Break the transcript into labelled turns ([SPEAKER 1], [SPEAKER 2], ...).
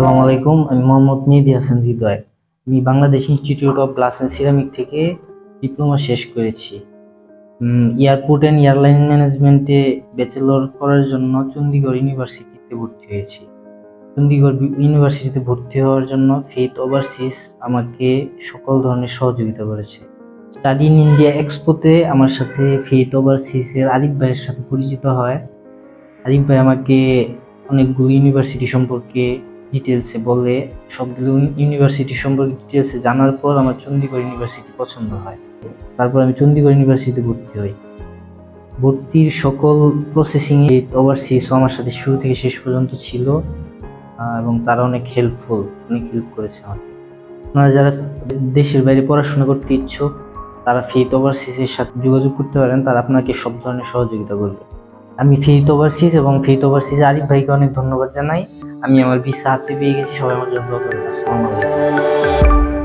[SPEAKER 1] আসসালামু আলাইকুম। আমি মোহাম্মদ মেহেদী হাসান হৃদয়। আমি Bangladesh institute of glass and ceramic থেকে ডিপ্লোমা শেষ করেছি। এয়ারপোর্ট অ্যান্ড এয়ারলাইন ম্যানেজমেন্টে ব্যাচেলর করার জন্য চণ্ডীগড় ইউনিভার্সিটিতে ভর্তি হয়েছি। চণ্ডীগড় ইউনিভার্সিটিতে ভর্তি হওয়ার জন্য ফেইথ ওভারসিজ আমাকে সকল ধরনের সহযোগিতা করেছে। স্টাডি ইন ইন্ডিয়া এক্সপোতে আমার সাথে ফেইথ ওভারসিজের আরিফ ভাইয়ের সাথে পরিচিত হয়। আরিফ ভাই আমাকে অনেকগুলো ইউনিভার্সিটি সম্পর্কে ডিটেলসে বলে। সবগুলো ইউনিভার্সিটি সম্পর্কে ডিটেলসে জানার পর আমার চণ্ডীগড় ইউনিভার্সিটি পছন্দ হয়। তারপর আমি চণ্ডীগড় ইউনিভার্সিটিতে ভর্তি হই। ভর্তির সকল প্রসেসিংয়ে ওভারসিজও আমার সাথে শুরু থেকে শেষ পর্যন্ত ছিল এবং তারা অনেক হেল্প করেছে আমাকে। আপনারা যারা দেশের বাইরে পড়াশোনা করতে ইচ্ছুক তারা ফেইথ ওভারসিজের সাথে যোগাযোগ করতে পারেন, তারা আপনাকে সব ধরনের সহযোগিতা করবে। আমি ফেইথ ওভারসিজ এবং ফেইথ ওভারসিজ আরিফ ভাইকে অনেক ধন্যবাদ জানাই। আমি আমার ভিসা হাতে পেয়ে গেছি। সবাই আমার জন্য দোয়া করবেন। আসসালামু আলাইকুম।